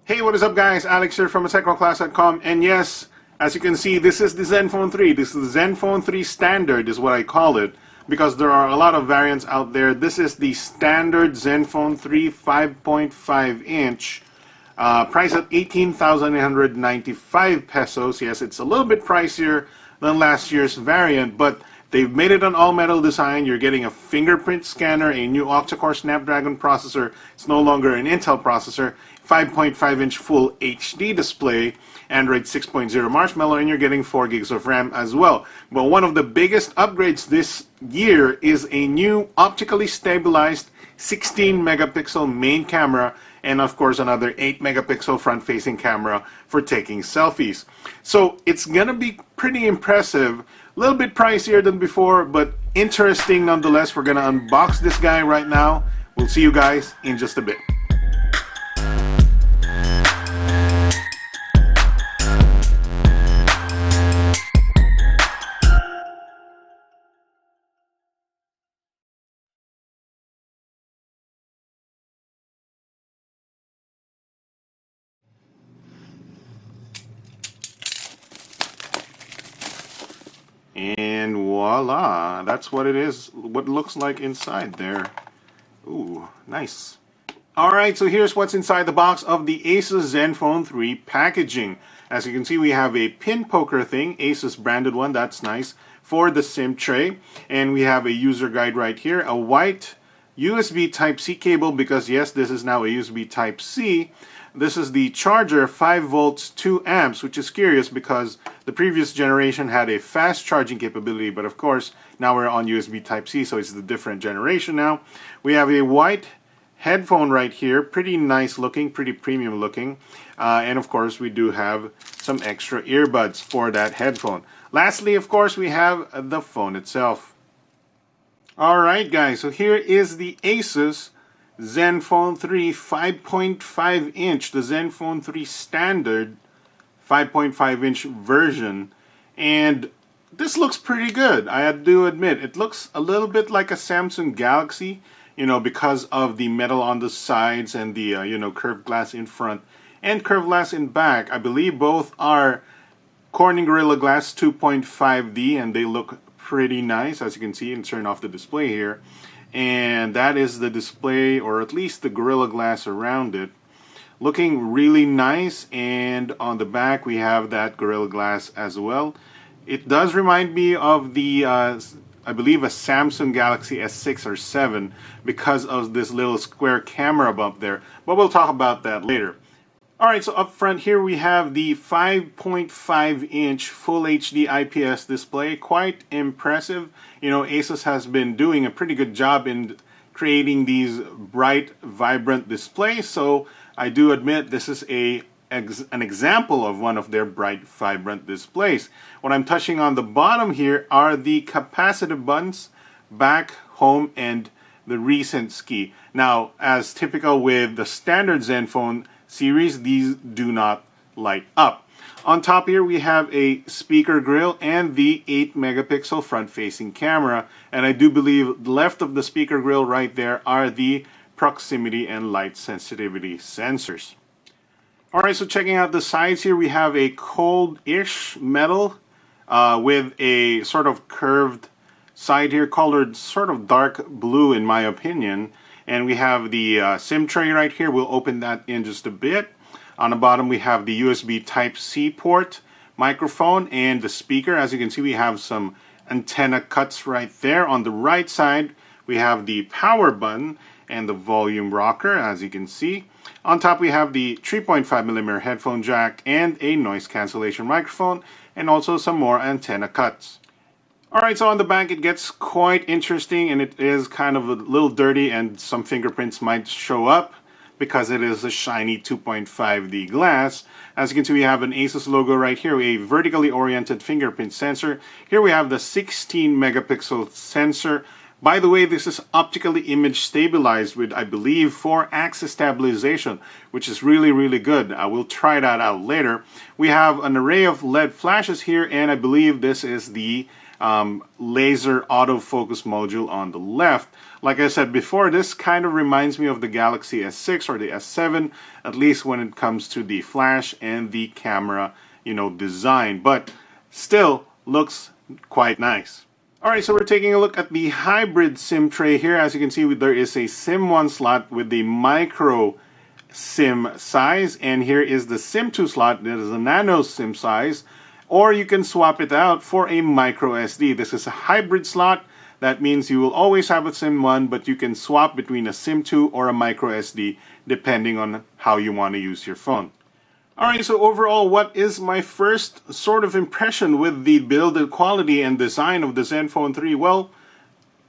Hey, what is up guys? Alex here from TechnoClass.com, and yes, as you can see, this is the ZenFone 3. This is the ZenFone 3 Standard is what I call it, because there are a lot of variants out there. This is the standard ZenFone 3 5.5 inch, priced at 18,995 pesos. Yes, it's a little bit pricier than last year's variant, but they've made it an all-metal design. You're getting a fingerprint scanner, a new octa-core Snapdragon processor. It's no longer an Intel processor. 5.5-inch full HD display, Android 6.0 Marshmallow, and you're getting 4 gigs of RAM as well. But one of the biggest upgrades this year is a new optically stabilized 16-megapixel main camera, and of course another 8-megapixel front-facing camera for taking selfies. So it's gonna be pretty impressive. A little bit pricier than before, but interesting nonetheless. We're gonna unbox this guy right now. We'll see you guys in just a bit. And voila, that's what it is, what it looks like inside there. Ooh, nice. Alright, so here's what's inside the box of the Asus ZenFone 3 packaging. As you can see, we have a pin poker thing, Asus branded one, that's nice, for the SIM tray. And we have a user guide right here, a white USB Type-C cable, because yes, this is now a USB Type-C. This is the charger, 5 volts, 2 amps, which is curious because the previous generation had a fast charging capability, but of course, now we're on USB Type-C, so it's the different generation now. We have a white headphone right here, pretty nice looking, pretty premium looking. And of course, we do have some extra earbuds for that headphone. Lastly, of course, we have the phone itself. Alright guys, so here is the Asus ZenFone 3 5.5 inch, the ZenFone 3 standard 5.5 inch version, and this looks pretty good. I do admit it looks a little bit like a Samsung Galaxy, you know, because of the metal on the sides and the curved glass in front and curved glass in back. I believe both are Corning Gorilla Glass 2.5D, and they look pretty nice, as you can see, and turn off the display here. And that is the display, or at least the Gorilla Glass around it. Looking really nice, and on the back we have that Gorilla Glass as well. It does remind me of the, I believe, a Samsung Galaxy S6 or 7 because of this little square camera bump there. But we'll talk about that later. Alright, so up front here we have the 5.5 inch Full HD IPS display. Quite impressive. You know, Asus has been doing a pretty good job in creating these bright, vibrant displays. So I do admit this is an example of one of their bright, vibrant displays. What I'm touching on the bottom here are the capacitive buttons, back, home, and the recent key. Now, as typical with the standard ZenFone series, these do not light up. On top here we have a speaker grill and the 8-megapixel front-facing camera, and I do believe left of the speaker grill right there are the proximity and light sensitivity sensors. Alright, so checking out the sides here, we have a cold-ish metal with a sort of curved side here, colored sort of dark blue in my opinion. And we have the SIM tray right here. We'll open that in just a bit. On the bottom we have the USB Type-C port, microphone, and the speaker. As you can see, we have some antenna cuts right there. On the right side we have the power button and the volume rocker, as you can see. On top we have the 3.5mm headphone jack and a noise cancellation microphone, and also some more antenna cuts. Alright, so on the back it gets quite interesting, and it is kind of a little dirty, and some fingerprints might show up because it is a shiny 2.5D glass. As you can see, we have an Asus logo right here, a vertically oriented fingerprint sensor. Here we have the 16-megapixel sensor. By the way, this is optically image stabilized with, I believe, 4-axis stabilization, which is really, really good. I will try that out later. We have an array of LED flashes here, and I believe this is the laser autofocus module on the left. Like I said before, this kind of reminds me of the Galaxy S6 or the S7, at least when it comes to the flash and the camera, design, but still looks quite nice. Alright, so we're taking a look at the hybrid SIM tray here. As you can see, there is a SIM 1 slot with the micro SIM size, and here is the SIM 2 slot that is a nano SIM size, or you can swap it out for a micro SD. This is a hybrid slot. That means you will always have a SIM 1, but you can swap between a SIM 2 or a micro SD depending on how you want to use your phone. Alright, so overall, what is my first sort of impression with the build quality and design of the ZenFone 3? Well,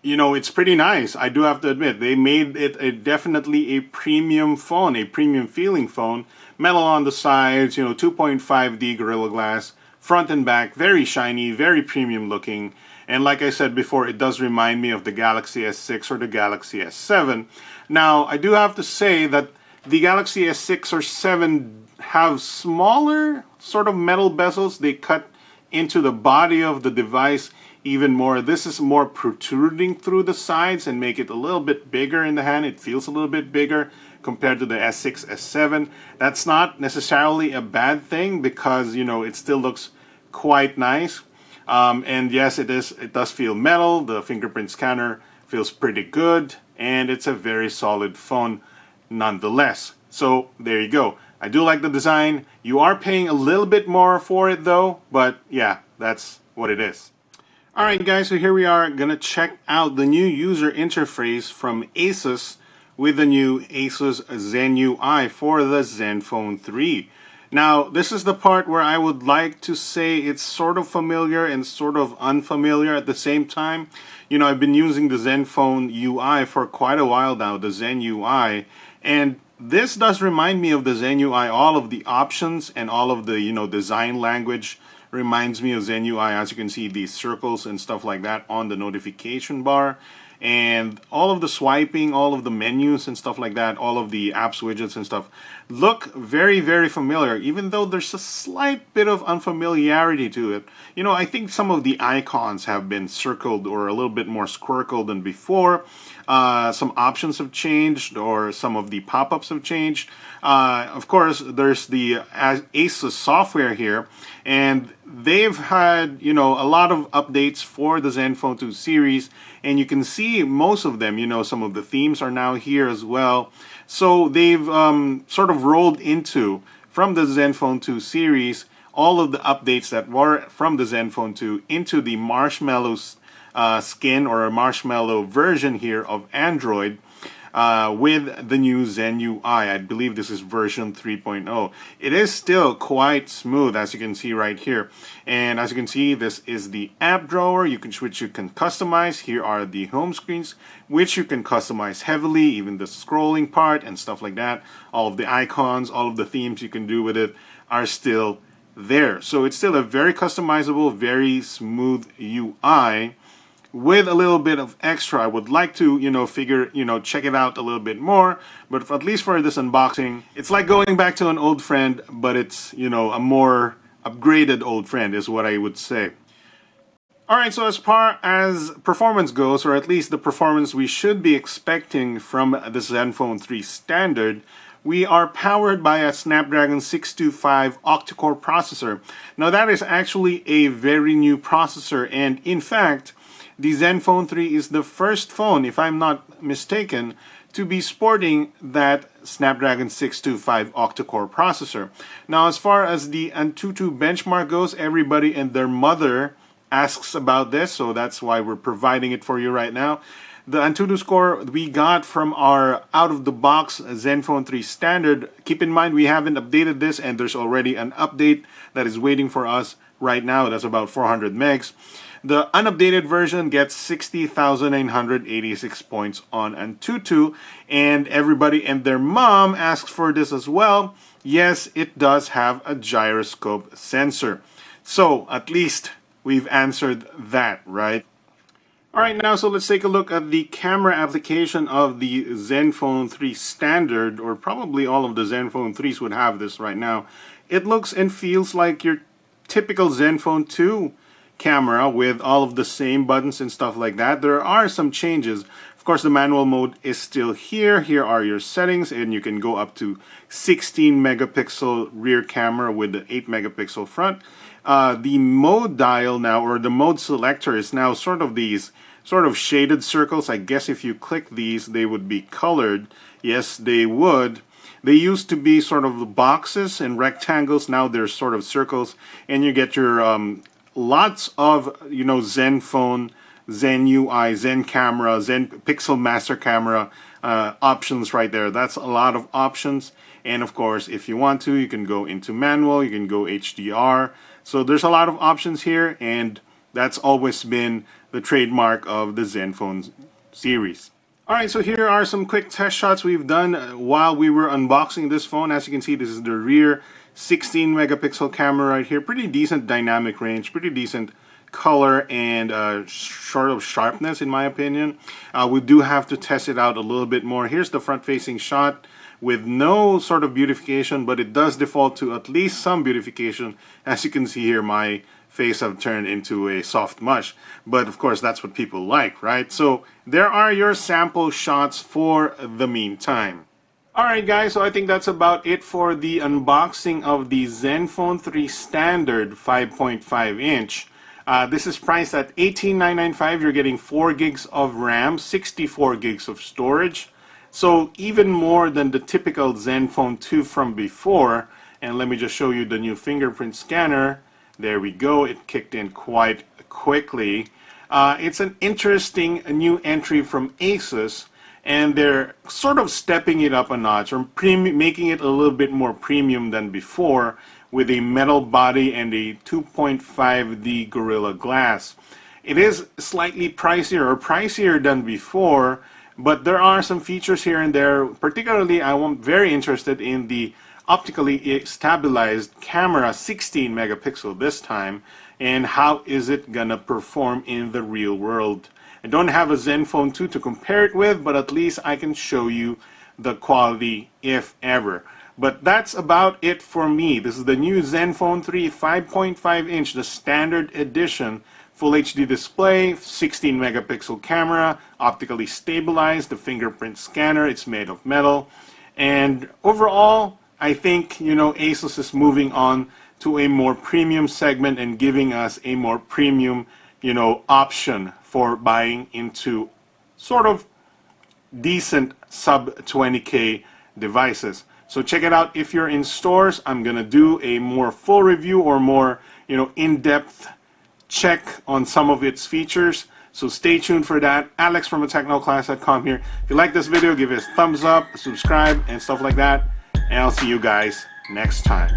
it's pretty nice. I do have to admit, they made it definitely a premium phone, a premium feeling phone. Metal on the sides, 2.5D Gorilla Glass, front and back, very shiny, very premium looking. And like I said before, it does remind me of the Galaxy S6 or the Galaxy S7. Now, I do have to say that the Galaxy S6 or 7 have smaller sort of metal bezels. They cut into the body of the device even more. This is more protruding through the sides and make it a little bit bigger in the hand. It feels a little bit bigger compared to the S6, S7. That's not necessarily a bad thing because, it still looks quite nice. And yes, it does feel metal. The fingerprint scanner feels pretty good, and it's a very solid phone nonetheless. So there you go. I do like the design. You are paying a little bit more for it though, but yeah, that's what it is. Alright guys, so here we are gonna check out the new user interface from Asus with the new Asus ZenUI for the ZenFone 3. Now, this is the part where I would like to say it's sort of familiar and sort of unfamiliar at the same time. I've been using the ZenFone UI for quite a while now, the ZenUI, and this does remind me of the ZenUI. All of the options and all of the, design language reminds me of ZenUI. As you can see, these circles and stuff like that on the notification bar. And all of the swiping, all of the menus and stuff like that, all of the apps, widgets and stuff look very, very familiar, even though there's a slight bit of unfamiliarity to it. I think some of the icons have been circled or a little bit more squircled than before. Some options have changed, or some of the pop-ups have changed. Of course, there's the Asus software here, and they've had, a lot of updates for the ZenFone 2 series, and you can see most of them, some of the themes are now here as well. So they've sort of rolled into, from the ZenFone 2 series, all of the updates that were from the ZenFone 2 into the Marshmallow skin or a Marshmallow version here of Android. With the new ZenUI. I believe this is version 3.0. It is still quite smooth, as you can see right here. And as you can see, this is the app drawer, which you can customize. Here are the home screens, which you can customize heavily, even the scrolling part and stuff like that. All of the icons, all of the themes you can do with it are still there. So it's still a very customizable, very smooth UI. With a little bit of extra, I would like to, check it out a little bit more. But at least for this unboxing, it's like going back to an old friend, but it's, a more upgraded old friend is what I would say. Alright, so as far as performance goes, or at least the performance we should be expecting from the ZenFone 3 standard, we are powered by a Snapdragon 625 octa-core processor. Now that is actually a very new processor, and in fact, the ZenFone 3 is the first phone, if I'm not mistaken, to be sporting that Snapdragon 625 octa-core processor. Now, as far as the Antutu benchmark goes, everybody and their mother asks about this, so that's why we're providing it for you right now. The Antutu score we got from our out-of-the-box ZenFone 3 standard. Keep in mind, we haven't updated this, and there's already an update that is waiting for us right now. That's about 400 megs. The unupdated version gets 60,986 points on Antutu, and everybody and their mom asks for this as well. Yes, it does have a gyroscope sensor. So, at least we've answered that, right? Alright, now so let's take a look at the camera application of the ZenFone 3 standard, or probably all of the ZenFone 3s would have this right now. It looks and feels like your typical ZenFone 2 camera with all of the same buttons and stuff like that. There are some changes. Of course, the manual mode is still here. Here are your settings, and you can go up to 16 megapixel rear camera with the 8 megapixel front. The mode dial now, or the mode selector, is now sort of these sort of shaded circles. I guess if you click these, they would be colored. Yes, they would. They used to be sort of boxes and rectangles. Now they're sort of circles, and you get your lots of, you know, ZenFone, Zen UI, Zen camera, Zen Pixel Master camera options right there. That's a lot of options. And of course, if you want to, you can go into manual, you can go HDR. So there's a lot of options here, and that's always been the trademark of the ZenFone series. Alright, so here are some quick test shots we've done while we were unboxing this phone. As you can see, this is the rear 16 megapixel camera right here. Pretty decent dynamic range, pretty decent color and sort of sharpness in my opinion. We do have to test it out a little bit more. Here's the front facing shot with no sort of beautification, but it does default to at least some beautification. As you can see here, my face have turned into a soft mush, but of course that's what people like, right? So there are your sample shots for the meantime. Alright guys, so I think that's about it for the unboxing of the ZenFone 3 standard 5.5 inch. This is priced at $18,995. You're getting 4 gigs of RAM, 64 gigs of storage. So even more than the typical ZenFone 2 from before. And let me just show you the new fingerprint scanner. There we go, it kicked in quite quickly. It's an interesting new entry from Asus, and they're sort of stepping it up a notch, or making it a little bit more premium than before, with a metal body and a 2.5D Gorilla Glass. It is slightly pricier than before, but there are some features here and there. Particularly, I'm very interested in the optically stabilized camera, 16 megapixel this time, and how is it gonna perform in the real world. I don't have a ZenFone 2 to compare it with, but at least I can show you the quality if ever. But that's about it for me. This is the new ZenFone 3 5.5 inch, the standard edition. Full HD display, 16 megapixel camera, optically stabilized, the fingerprint scanner, it's made of metal. And overall, I think, you know, Asus is moving on to a more premium segment and giving us a more premium, you know, option for buying into sort of decent sub 20K devices. So check it out if you're in stores. I'm gonna do a more full review or more, you know, in-depth check on some of its features. So stay tuned for that. Alex from atechnoclass.com here. If you like this video, give it a thumbs up, subscribe, and stuff like that. And I'll see you guys next time.